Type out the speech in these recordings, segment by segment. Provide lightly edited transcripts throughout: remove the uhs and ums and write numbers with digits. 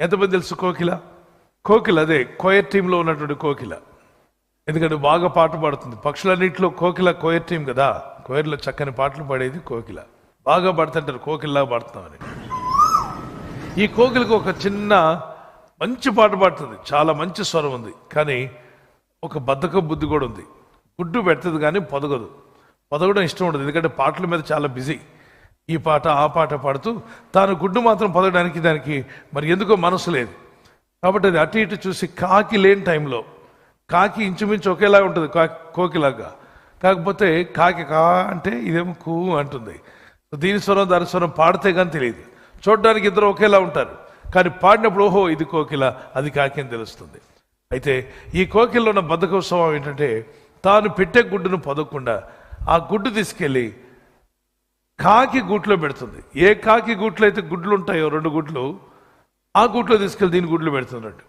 ఎంతమంది తెలుసు కోకిల? కోకిల అదే కోయర్ టీంలో ఉన్నటువంటి కోకిల. ఎందుకంటే బాగా పాట పాడుతుంది. పక్షులన్నింటిలో కోకిల కోయర్ టీం కదా, కోయర్లో చక్కని పాటలు పాడేది కోకిల. బాగా పాడుతుంటారు, కోకిల్లా పాడుతున్నామని. ఈ కోకిలకు ఒక చిన్న మంచి పాట పాడుతుంది, చాలా మంచి స్వరం ఉంది. కానీ ఒక బద్ధక బుద్ధి కూడా ఉంది. గుడ్డు పెడుతుంది కానీ పొదగదు. పొదగడం ఇష్టం ఉండదు, ఎందుకంటే పాటల మీద చాలా బిజీ. ఈ పాట ఆ పాట పాడుతూ తాను గుడ్డు మాత్రం పొదగడానికి దానికి మరి ఎందుకో మనసు లేదు. కాబట్టి అది అటు ఇటు చూసి కాకి లేని టైంలో, కాకి ఇంచుమించు ఒకేలా ఉంటుంది కోకిలాగా, కాకపోతే కాకి కా అంటే ఇదేమో కూ అంటుంది. దీని స్వరం దాని స్వరం పాడితే కానీ తెలియదు. చూడడానికి ఇద్దరు ఒకేలా ఉంటారు, కానీ పాడినప్పుడు ఓహో ఇది కోకిల అది కాకి అని తెలుస్తుంది. అయితే ఈ కోకిల్లో ఉన్న బద్ధక స్వభావం ఏంటంటే, తాను పెట్టే గుడ్డును పొదగకుండా ఆ గుడ్డు తీసుకెళ్ళి కాకి గూట్లో పెడుతుంది. ఏ కాకి గూట్లో అయితే గుడ్లు ఉంటాయో 2 గుడ్లు, ఆ గూట్లో తీసుకెళ్ళి దీని గుడ్లు పెడుతున్నాడు.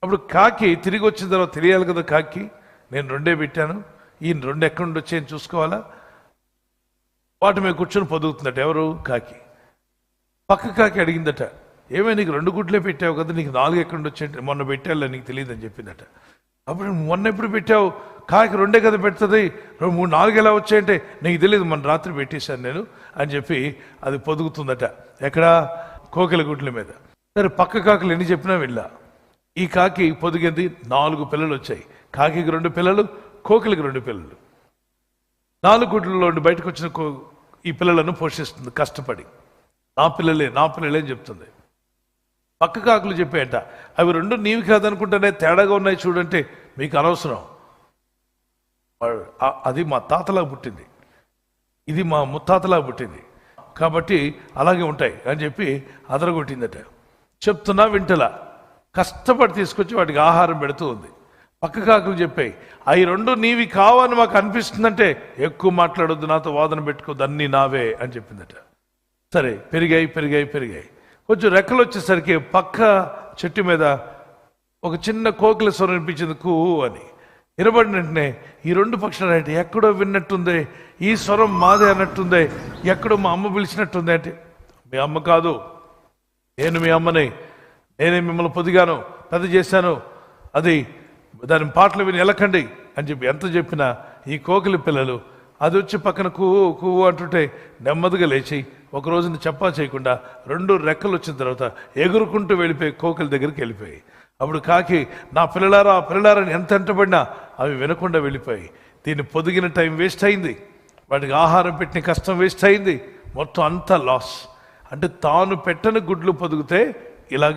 అప్పుడు కాకి తిరిగి వచ్చిన తర్వాత తెలియాలి కదా, కాకి నేను 2 పెట్టాను, ఈ 2 ఎక్కడి నుండి వచ్చాయని చూసుకోవాలా. వాటి మీద కూర్చొని పొదుగుతుందట. ఎవరు? కాకి. పక్క కాకి అడిగిందట, ఏమే నీకు 2 గుడ్లే పెట్టావు కదా, నీకు 4 ఎక్కడి నుండి వచ్చాయంటే మొన్న పెట్టావులే నీకు తెలియదు అని చెప్పిందట. అప్పుడు మొన్న ఎప్పుడు పెట్టావు? కాకి 2 కదా పెడుతుంది, 2, 3, 4 ఎలా వచ్చాయంటే నీకు తెలియదు, మన రాత్రి పెట్టేశాను నేను అని చెప్పి అది పొదుగుతుందట. ఎక్కడ? కోకిల గుడ్ల మీద. సరే పక్క కాకులు ఎన్ని చెప్పినా వెళ్ళా. ఈ కాకి పొదిగింది, 4 పిల్లలు వచ్చాయి. కాకికి 2 పిల్లలు, కోకిలకి 2 పిల్లలు. 4 గుడ్లలో బయటకు వచ్చిన ఈ పిల్లలను పోషిస్తుంది కష్టపడి. నా పిల్లలే అని చెప్తుంది. పక్క కాకులు చెప్పాయంట, అవి 2 నీవి కాదనుకుంటేనే తేడాగా ఉన్నాయి చూడంటే మీకు అనవసరం, అది మా తాతలా పుట్టింది, ఇది మా ముత్తాతలా పుట్టింది, కాబట్టి అలాగే ఉంటాయి అని చెప్పి అదరగొట్టిందట. చెప్తున్నా వింటలా, కష్టపడి తీసుకొచ్చి వాటికి ఆహారం పెడుతూ ఉంది. పక్క కాకులు చెప్పాయి, అవి 2 నీవి కావని మాకు అనిపిస్తుందంటే ఎక్కువ మాట్లాడొద్దు, నాతో వాదన పెట్టుకోవద్దు, అన్నీ నావే అని చెప్పిందట. సరే పెరిగాయి. కొంచెం రెక్కలు వచ్చేసరికి పక్క చెట్టు మీద ఒక చిన్న కోకిల స్వరం వినిపించింది, కూ అని. వినబడిన వెంటనే ఈ 2 పక్షులు అంటే ఎక్కడో విన్నట్టుంది, ఈ స్వరం మాదే అన్నట్టుంది, ఎక్కడో మా అమ్మ పిలిచినట్టుంది అంటే, మీ అమ్మ కాదు, నేను మీ అమ్మని, నేనే మిమ్మల్ని పొదిగాను, పెద్ద చేశాను, అది దాని పాటలు విని ఎలకండి అని చెప్పి ఎంత చెప్పినా ఈ కోకిలి పిల్లలు అది వచ్చి పక్కన కూ అంటుంటే నెమ్మదిగా లేచి ఒక రోజున చెప్పా చేయకుండా 2 రెక్కలు వచ్చిన తర్వాత ఎగురుకుంటూ వెళ్ళిపోయి కోకిల దగ్గరికి వెళ్ళిపోయి, అప్పుడు కాకి నా పిల్లలారని ఎంత ఎంటబడినా అవి వినకుండా వెళ్ళిపోయి, దీన్ని పొదిగిన టైం వేస్ట్ అయింది, వాటికి ఆహారం పెట్టిన కష్టం వేస్ట్ అయింది, మొత్తం అంతా లాస్. అంటే తాను పెట్టని గుడ్లు పొదిగితే ఇలా